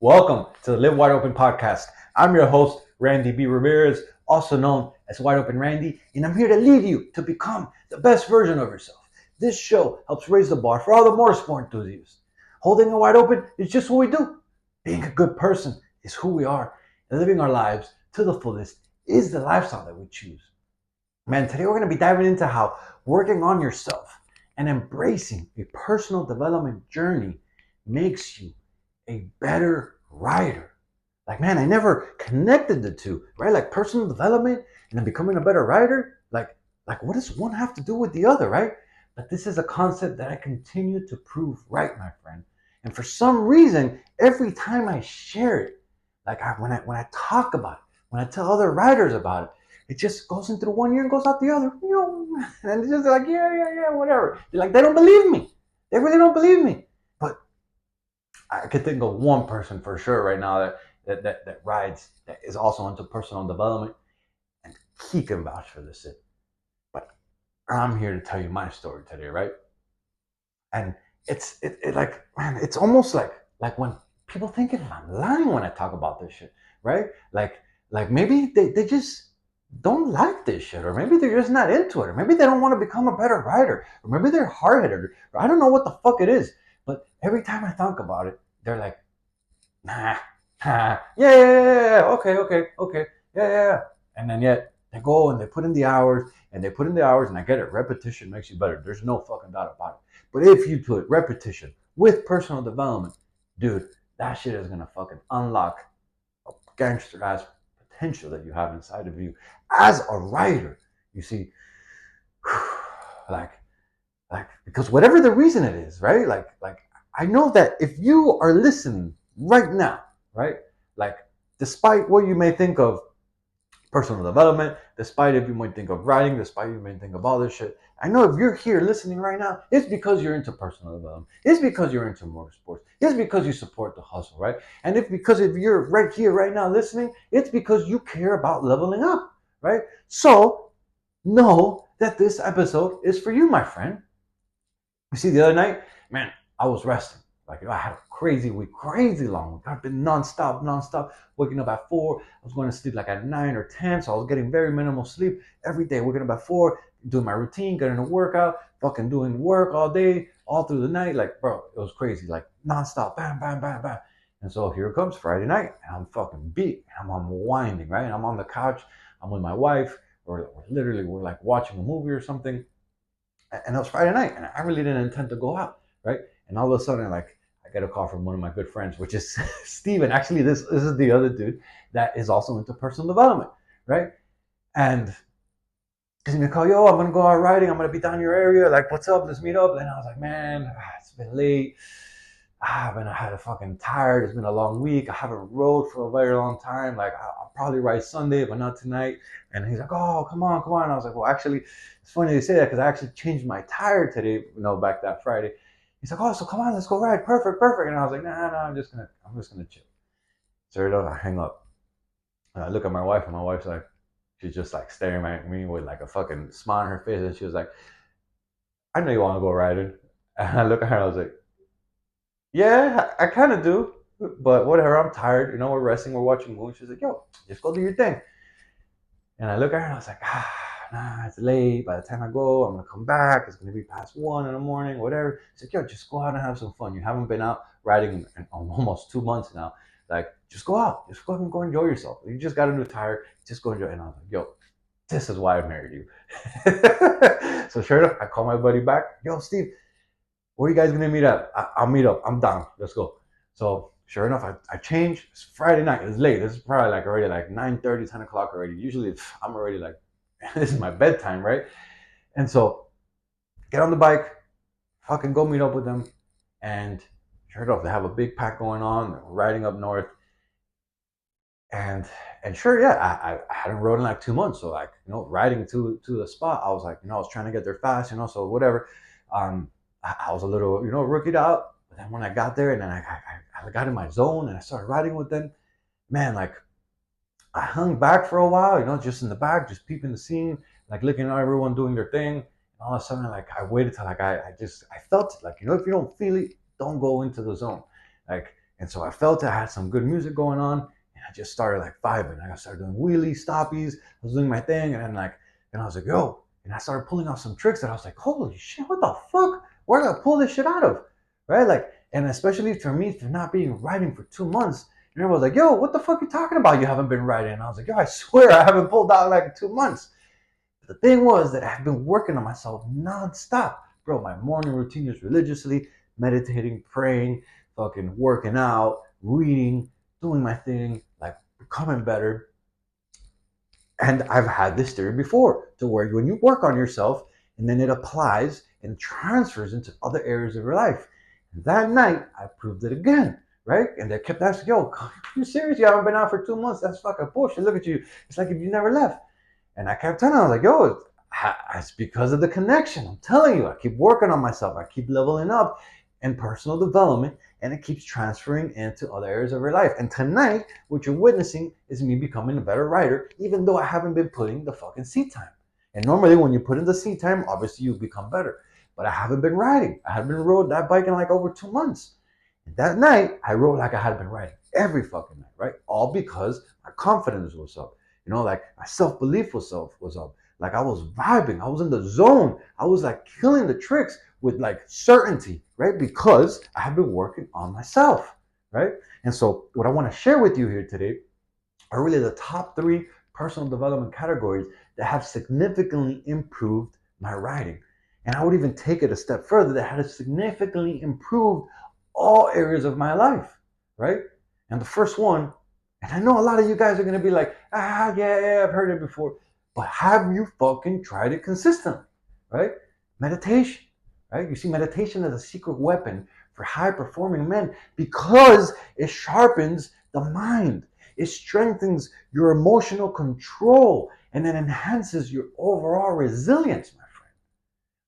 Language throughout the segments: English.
Welcome to the Live Wide Open podcast. I'm your host, Randy B. Ramirez, also known as Wide Open Randy, and I'm here to lead you to become the best version of yourself. This show helps raise the bar for all the motorsport enthusiasts. Holding it wide open is just what we do. Being a good person is who we are, and living our lives to the fullest is the lifestyle that we choose. Man, today we're going to be diving into how working on yourself and embracing a personal development journey makes you a better rider. Like, man, I never connected the two, right? Like personal development and then becoming a better rider. Like what does one have to do with the other, right? But this is a concept that I continue to prove right, my friend. And for some reason, every time I share it, when I talk about it, when I tell other riders about it just goes into one ear and goes out the other. And it's just like, yeah, whatever. They don't believe me. They really don't believe me. But I could think of one person for sure right now that rides, that is also into personal development, and he can vouch for this shit. But I'm here to tell you my story today, right? And it like, man, it's almost like when people think I'm lying when I talk about this shit, right? Like maybe they just don't like this shit, or maybe they're just not into it, or maybe they don't want to become a better rider, or maybe they're hard-headed, or I don't know what the fuck it is. But every time I think about it, they're like, nah, okay, yeah. And then yet they go and they put in the hours and I get it. Repetition makes you better. There's no fucking doubt about it. But if you put repetition with personal development, dude, that shit is gonna fucking unlock a gangster ass potential that you have inside of you as a writer. You see, like, because whatever the reason it is, right? Like I know that if you are listening right now, right? Like, despite what you may think of personal development, despite if you might think of writing, despite you may think of all this shit, I know if you're here listening right now, it's because you're into personal development. It's because you're into motorsports. It's because you support the hustle, right? And if you're right here right now listening, it's because you care about leveling up, right? So know that this episode is for you, my friend. You see, the other night, man, I was resting. I had a crazy week, crazy long week. I've been nonstop, waking up at 4. I was going to sleep like at 9 or 10, so I was getting very minimal sleep every day, waking up at 4, doing my routine, getting a workout, fucking doing work all day, all through the night. Like, bro, it was crazy, like nonstop, bam, bam, bam, bam. And so here it comes Friday night, and I'm fucking beat. I'm unwinding, right? I'm on the couch, I'm with my wife, we're like watching a movie or something, and it was Friday night, and I really didn't intend to go out, right? And all of a sudden, like, I get a call from one of my good friends, which is Steven. Actually, this is the other dude that is also into personal development, right? And gives me a call, yo, I'm gonna go out riding. I'm gonna be down your area. Like, what's up? Let's meet up. And I was like, man, it's been late. I had a fucking tired. It's been a long week. I haven't rode for a very long time. Like, I'll probably ride Sunday, but not tonight. And he's like, oh, come on. And I was like, well, actually, it's funny you say that because I actually changed my tire today, back that Friday. He's like, oh, so come on, let's go ride. Perfect. And I was like, nah, I'm just gonna chill. So I hang up. And I look at my wife, and my wife's like, she's just like staring at me with like a fucking smile on her face, and she was like, I know you want to go riding. And I look at her, and I was like, yeah, I kind of do, but whatever. I'm tired. We're resting. We're watching movies. She's like, yo, just go do your thing. And I look at her and I was like, nah, it's late. By the time I go, I'm gonna come back. It's gonna be past 1 in the morning, whatever. She's like, yo, just go out and have some fun. You haven't been out riding in almost 2 months now. Like, just go out. Just go and go enjoy yourself. You just got a new tire. Just go enjoy. And I was like, yo, this is why I married you. So sure enough, I call my buddy back. Yo, Steve, where are you guys gonna meet up? I'll meet up. I'm down. Let's go. So sure enough, I changed. It's Friday night. It's late. This is probably like already like 9:30, 10 o'clock already. Usually I'm already like, this is my bedtime, right? And so get on the bike, fucking go meet up with them. And sure enough, they have a big pack going on. They're riding up north. And sure, yeah, I hadn't rode in like 2 months. So like, riding to the spot, I was like, I was trying to get there fast, so whatever. I was a little, rookied out. But then when I got there and then I got in my zone and I started riding with them, man, like I hung back for a while, just in the back, just peeping the scene, like looking at everyone doing their thing. And all of a sudden, like I waited till like I felt it. Like, if you don't feel it, don't go into the zone. Like And so I felt I had some good music going on, and I just started like vibing. I started doing wheelies, stoppies. I was doing my thing, and then and I was like, yo, and I started pulling off some tricks that I was like, holy shit, what the fuck? Where did I pull this shit out of? Right? Like, and especially for me, for not being riding for 2 months, and everyone was like, yo, what the fuck are you talking about? You haven't been riding. And I was like, yo, I swear I haven't pulled out like 2 months. But the thing was that I've been working on myself nonstop. Bro, my morning routine is religiously meditating, praying, fucking working out, reading, doing my thing, like becoming better. And I've had this theory before to where when you work on yourself and then it applies and transfers into other areas of your life. And that night, I proved it again, right? And they kept asking, yo, are you serious? You haven't been out for 2 months? That's fucking bullshit. Look at you. It's like if you never left. And I kept telling them, I was like, yo, it's because of the connection. I'm telling you, I keep working on myself. I keep leveling up in personal development, and it keeps transferring into other areas of your life. And tonight, what you're witnessing is me becoming a better writer, even though I haven't been putting the fucking seat time. And normally, when you put in the seat time, obviously you become better. But I haven't been riding. I haven't been rode that bike in like over 2 months. And that night, I rode like I had been riding every fucking night, right? All because my confidence was up. You know, like my self-belief was up. Like I was vibing. I was in the zone. I was like killing the tricks with like certainty, right? Because I have been working on myself, right? And so what I want to share with you here today are really the top 3 personal development categories that have significantly improved my writing. And I would even take it a step further, that had significantly improved all areas of my life, right? And the first one, and I know a lot of you guys are going to be like, yeah, I've heard it before. But have you fucking tried it consistently, right? Meditation, right? You see, meditation is a secret weapon for high performing men because it sharpens the mind. It strengthens your emotional control and it enhances your overall resilience, my friend.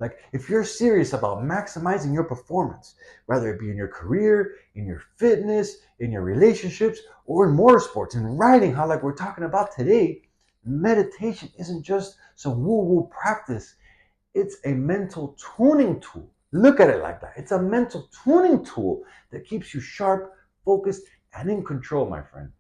Like, if you're serious about maximizing your performance, whether it be in your career, in your fitness, in your relationships, or in motorsports and riding, how like we're talking about today, meditation isn't just some woo-woo practice. It's a mental tuning tool. Look at it like that. It's a mental tuning tool that keeps you sharp, focused, and in control, my friend.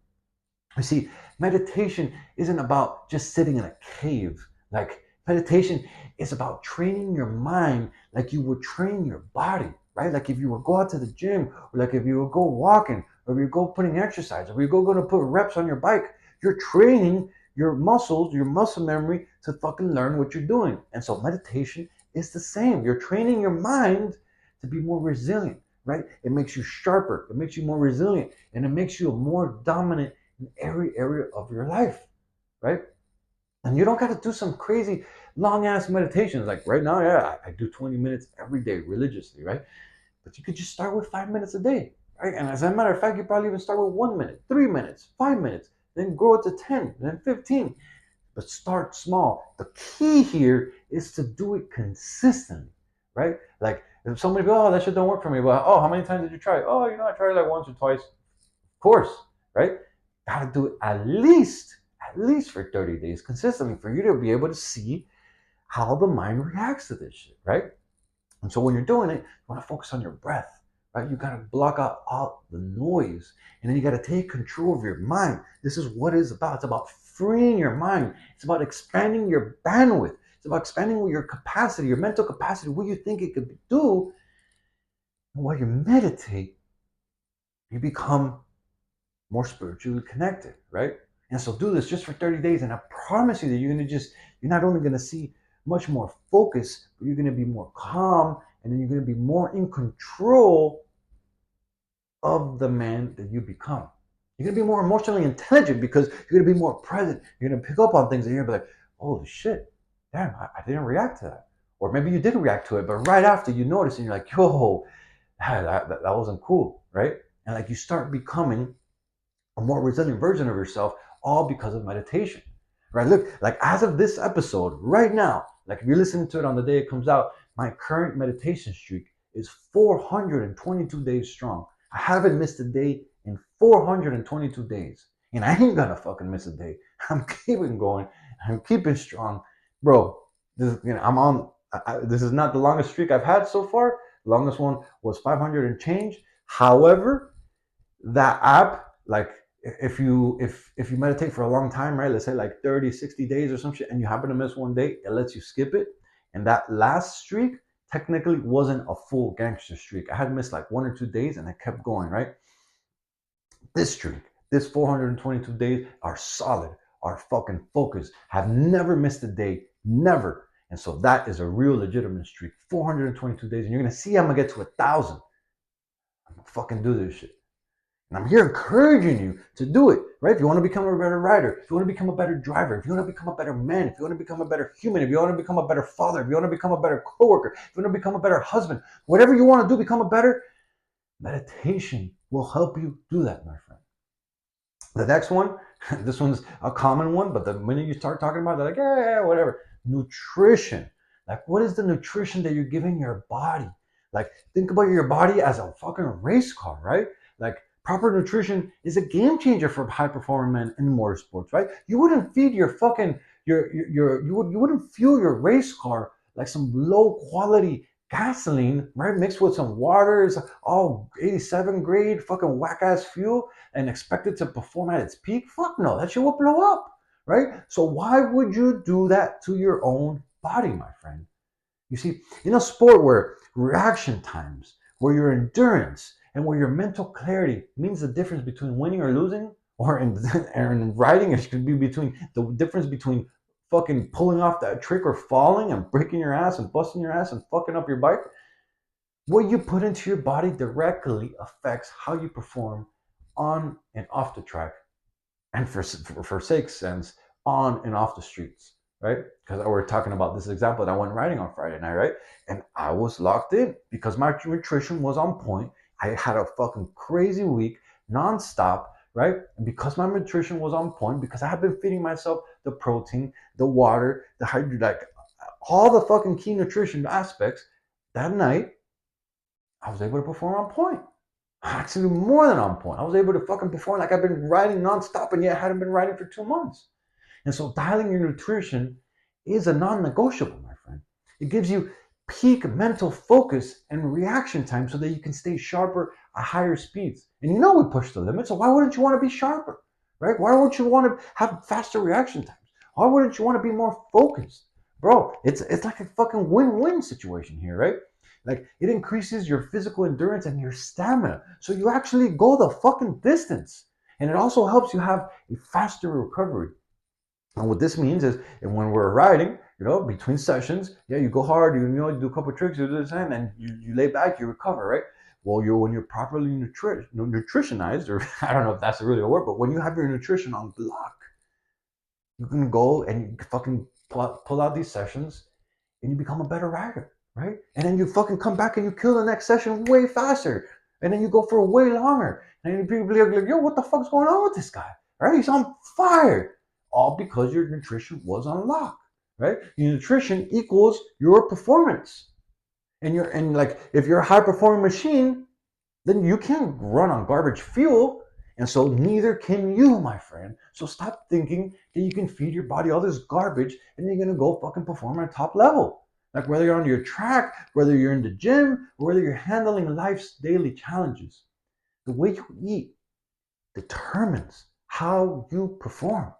You see, meditation isn't about just sitting in a cave. Like, meditation is about training your mind like you would train your body, right? Like if you would go out to the gym, or like if you would go walking, or if you go putting exercise, or you go going to put reps on your bike, you're training your muscles, your muscle memory to fucking learn what you're doing. And so meditation is the same. You're training your mind to be more resilient, right? It makes you sharper, it makes you more resilient, and it makes you a more dominant in every area of your life, right? And you don't got to do some crazy long ass meditations. Like right now, yeah, I do 20 minutes every day religiously, right? But you could just start with 5 minutes a day, right? And as a matter of fact, you probably even start with 1 minute, 3 minutes, 5 minutes, then grow it to 10, then 15. But start small. The key here is to do it consistently, right? Like if somebody goes, oh, that shit don't work for me. Well, oh, how many times did you try? Oh, I tried it like once or twice. Of course, right? Gotta do it at least for 30 days consistently for you to be able to see how the mind reacts to this shit, right? And so when you're doing it, you want to focus on your breath, right? You got to block out all the noise, and then you got to take control of your mind. This is what it's about. It's about freeing your mind. It's about expanding your bandwidth. It's about expanding your capacity, your mental capacity, what you think it could do. And while you meditate, you become more spiritually connected, right? And so do this just for 30 days, and I promise you that you're not only gonna see much more focus, but you're gonna be more calm, and then you're gonna be more in control of the man that you become. You're gonna be more emotionally intelligent because you're gonna be more present. You're gonna pick up on things, and you're gonna be like, holy shit, damn, I didn't react to that. Or maybe you did react to it, but right after you notice, and you're like, yo, that wasn't cool, right? And like you start becoming a more resilient version of yourself, all because of meditation, right? Look, like as of this episode right now, like if you're listening to it on the day it comes out, my current meditation streak is 422 days strong. I haven't missed a day in 422 days, and I ain't gonna fucking miss a day. I'm keeping going. I'm keeping strong, bro. I'm on. This is not the longest streak I've had so far. The longest one was 500 and change. However, that app, like if you meditate for a long time, right? Let's say like 30, 60 days or some shit, and you happen to miss one day, it lets you skip it. And that last streak technically wasn't a full gangster streak. I had missed like 1 or 2 days and I kept going, right? This streak, this 422 days are solid, are fucking focused, have never missed a day, never. And so that is a real legitimate streak. 422 days, and you're gonna see I'm gonna get to 1,000. I'm gonna fucking do this shit. And I'm here encouraging you to do it, right? If you want to become a better writer, if you want to become a better driver, if you want to become a better man, if you want to become a better human, if you want to become a better father, if you want to become a better coworker, if you want to become a better husband, whatever you want to do, become a better, meditation will help you do that, my friend. The next one, this one's a common one, but the minute you start talking about it, they're like, yeah, whatever. Nutrition. Like, what is the nutrition that you're giving your body? Like, think about your body as a fucking race car, right? Like, proper nutrition is a game changer for high performing men in motorsports, right? You wouldn't feed your fucking you wouldn't fuel your race car like some low quality gasoline, right? Mixed with some water, is all 87 grade fucking whack ass fuel, and expect it to perform at its peak. Fuck no, that shit will blow up, right? So why would you do that to your own body, my friend? You see, in a sport where reaction times, where your endurance, and where your mental clarity means the difference between winning or losing, or in riding, it could be between the difference between fucking pulling off that trick or falling and breaking your ass and busting your ass and fucking up your bike. What you put into your body directly affects how you perform on and off the track, and for sake's sense, on and off the streets, right? Because we're talking about this example that I went riding on Friday night, right? And I was locked in because my nutrition was on point. I had a fucking crazy week, nonstop, right? And because my nutrition was on point, because I have been feeding myself the protein, the water, the hydro, like all the fucking key nutrition aspects, that night I was able to perform on point. Actually, more than on point. I was able to fucking perform like I've been riding nonstop, and yet I hadn't been riding for 2 months. And so dialing your nutrition is a non-negotiable, my friend. It gives you peak mental focus and reaction time so that you can stay sharper at higher speeds. And you know we push the limit, so why wouldn't you want to be sharper, right? Why wouldn't you want to have faster reaction times? Why wouldn't you want to be more focused? Bro, it's like a fucking win-win situation here, right? Like, it increases your physical endurance and your stamina. So you actually go the fucking distance. And it also helps you have a faster recovery. And what this means is, and when we're riding, between sessions, yeah, you go hard, you do a couple of tricks, you do this, and then you lay back, you recover, right? Well, when you're properly nutritionized, or I don't know if that's really a word, but when you have your nutrition on block, you can go and you fucking pull out these sessions, and you become a better rider, right? And then you fucking come back and you kill the next session way faster, and then you go for way longer, and then people are like, yo, what the fuck's going on with this guy? Right? He's on fire, all because your nutrition was on lock, right? Your nutrition equals your performance, and like, if you're a high performing machine, then you can't run on garbage fuel. And so neither can you, my friend. So stop thinking that you can feed your body all this garbage and you're gonna go fucking perform at top level. Like, whether you're on your track, whether you're in the gym, or whether you're handling life's daily challenges, the way you eat determines how you perform.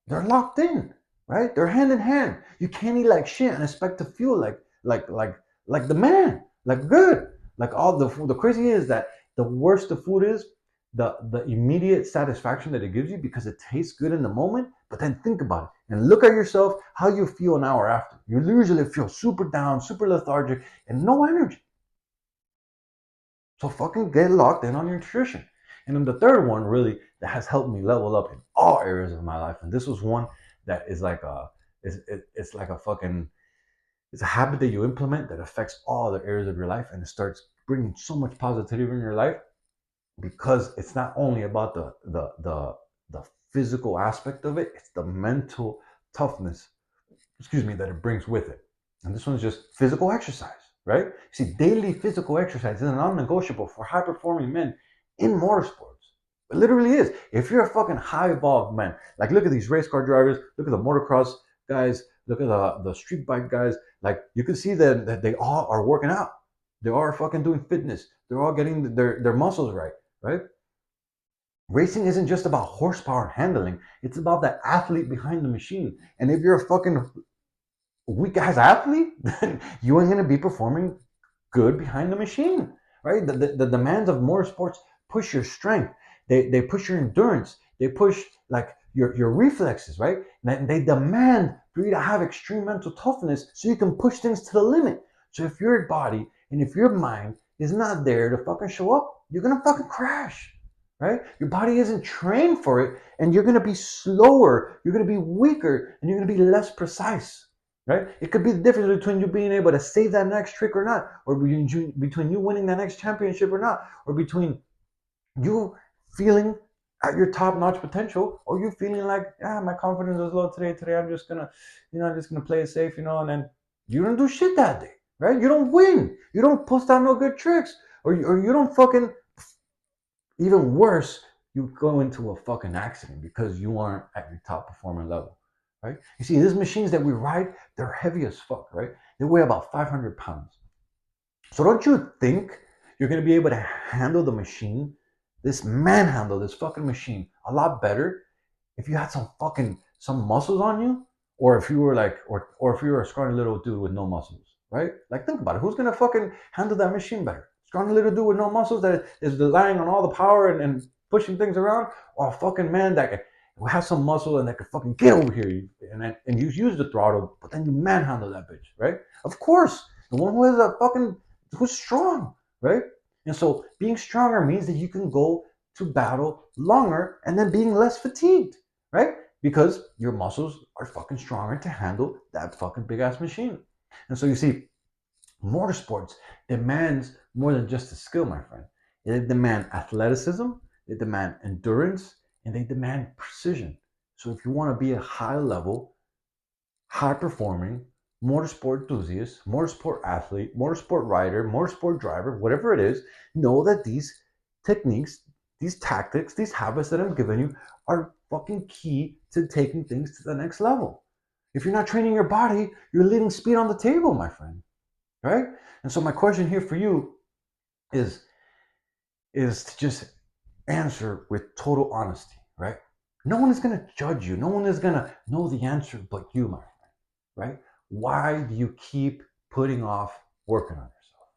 They're locked in, right? They're hand in hand. You can't eat like shit and expect to feel like the man, like good. Like, all the food. The crazy is that the worse the food is, the immediate satisfaction that it gives you because it tastes good in the moment. But then think about it and look at yourself, how you feel an hour after. You usually feel super down, super lethargic, and no energy. So fucking get locked in on your nutrition. And then the third one, really, that has helped me level up in all areas of my life, and this was one that is like it's like a fucking, it's a habit that you implement that affects all the areas of your life, and it starts bringing so much positivity in your life, because it's not only about the physical aspect of it, it's the mental toughness, that it brings with it. And this one's just physical exercise, right? See, daily physical exercise is a non-negotiable for high performing men in motorsports. It literally is. If you're a fucking high evolved man, like, look at these race car drivers, look at the motocross guys, look at the street bike guys, like, you can see that they all are working out. They are fucking doing fitness. They're all getting their muscles right, right? Racing isn't just about horsepower handling. It's about the athlete behind the machine. And if you're a fucking weak ass athlete, then you ain't gonna be performing good behind the machine, right? The demands of motorsports push your strength. They push your endurance. They push like your reflexes, right? And they demand for you to have extreme mental toughness so you can push things to the limit. So if your body and if your mind is not there to fucking show up, you're gonna fucking crash, right? Your body isn't trained for it, and you're gonna be slower. You're gonna be weaker, and you're gonna be less precise, right? It could be the difference between you being able to save that next trick or not, or between you winning that next championship or not, or between you feeling at your top notch potential, or you feeling like, my confidence is low today. Today I'm just gonna, I'm just gonna play it safe, and then you don't do shit that day, right? You don't win. You don't post out no good tricks, or you don't fucking, even worse, you go into a fucking accident because you aren't at your top performing level, right? You see, these machines that we ride, they're heavy as fuck, right? They weigh about 500 pounds. So don't you think you're gonna be able to handle the machine, manhandle this fucking machine a lot better if you had some muscles on you, or if you were like, or if you were a scrawny little dude with no muscles, right? Like think about it. Who's gonna fucking handle that machine better? Scrawny little dude with no muscles that is relying on all the power and pushing things around, or a fucking man that has some muscle and that can fucking get over here and you use the throttle, but then you manhandle that bitch, right? Of course, the one who's strong, right? And so being stronger means that you can go to battle longer and then being less fatigued, right? Because your muscles are fucking stronger to handle that fucking big ass machine. And so you see, motorsports demands more than just a skill, my friend. They demand athleticism, they demand endurance, and they demand precision. So if you want to be a high level, high performing motorsport enthusiast, motorsport athlete, motorsport rider, motorsport driver, whatever it is, know that these techniques, these tactics, these habits that I'm giving you are fucking key to taking things to the next level. If you're not training your body, you're leaving speed on the table, my friend, right? And so my question here for you is to just answer with total honesty, right? No one is going to judge you. No one is going to know the answer but you, my friend, right? Why do you keep putting off working on yourself?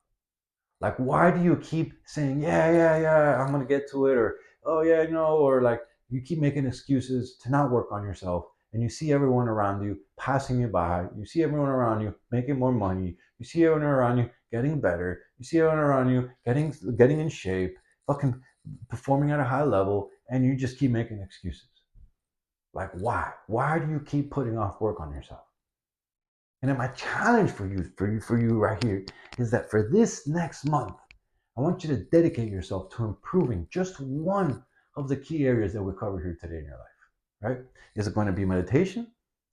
Like, why do you keep saying, yeah, I'm going to get to it, or, oh, yeah, or like you keep making excuses to not work on yourself, and you see everyone around you passing you by. You see everyone around you making more money. You see everyone around you getting better. You see everyone around you getting in shape, fucking performing at a high level, and you just keep making excuses. Like, why? Why do you keep putting off work on yourself? And then my challenge for you right here is that for this next month, I want you to dedicate yourself to improving just one of the key areas that we covered here today in your life, right? Is it going to be meditation?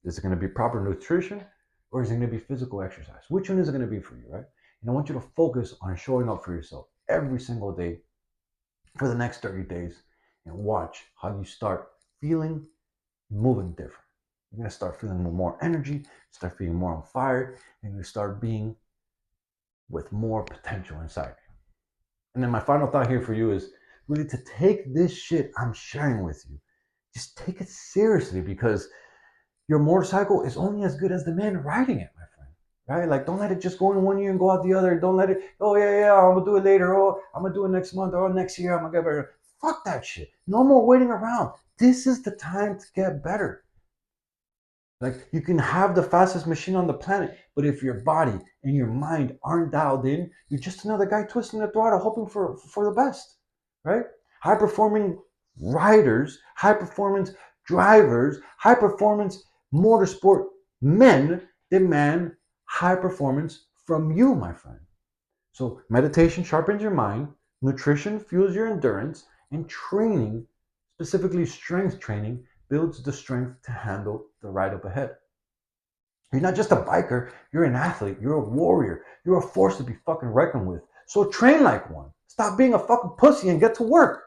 Is it going to be proper nutrition? Or is it going to be physical exercise? Which one is it going to be for you, right? And I want you to focus on showing up for yourself every single day for the next 30 days and watch how you start feeling, moving different. You're going to start feeling more energy, start feeling more on fire, and you start being with more potential inside you. And then my final thought here for you is really to take this shit I'm sharing with you. Just take it seriously, because your motorcycle is only as good as the man riding it, my friend. Right? Like, don't let it just go in one year and go out the other. Don't let it, oh, yeah, I'm going to do it later. Oh, I'm going to do it next month. Or next year, I'm going to get better. Fuck that shit. No more waiting around. This is the time to get better. Like, you can have the fastest machine on the planet, but if your body and your mind aren't dialed in, you're just another guy twisting the throttle, hoping for the best, right? High performing riders, high performance drivers, high performance motorsport men demand high performance from you, my friend. So meditation sharpens your mind, nutrition fuels your endurance, and training, specifically strength training, builds the strength to handle the ride up ahead. You're not just a biker, you're an athlete, you're a warrior, you're a force to be fucking reckoned with. So train like one. Stop being a fucking pussy and get to work.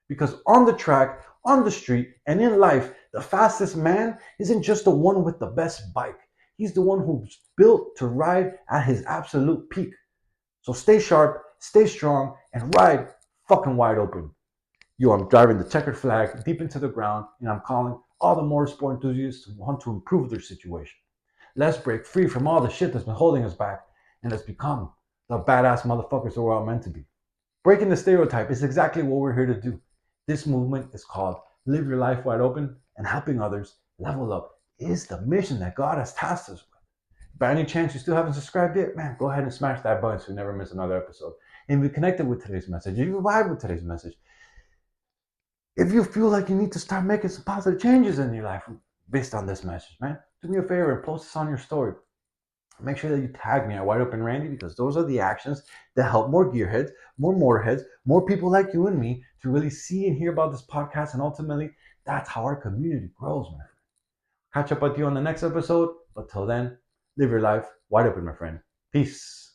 Because on the track, on the street, and in life, the fastest man isn't just the one with the best bike. He's the one who's built to ride at his absolute peak. So stay sharp, stay strong, and ride fucking wide open. I'm driving the checkered flag deep into the ground, and I'm calling all the motorsport enthusiasts who want to improve their situation. Let's break free from all the shit that's been holding us back, and let's become the badass motherfuckers that we're all meant to be. Breaking the stereotype is exactly what we're here to do. This movement is called Live Your Life Wide Open, and helping others level up is the mission that God has tasked us with. By any chance you still haven't subscribed yet, man, go ahead and smash that button so you never miss another episode. And if you connected with today's message, if you vibe with today's message, if you feel like you need to start making some positive changes in your life based on this message, man, do me a favor and post this on your story. Make sure that you tag me at Wide Open Randy, because those are the actions that help more gearheads, more motorheads, more people like you and me to really see and hear about this podcast. And ultimately, that's how our community grows, man. Catch up with you on the next episode. But till then, live your life wide open, my friend. Peace.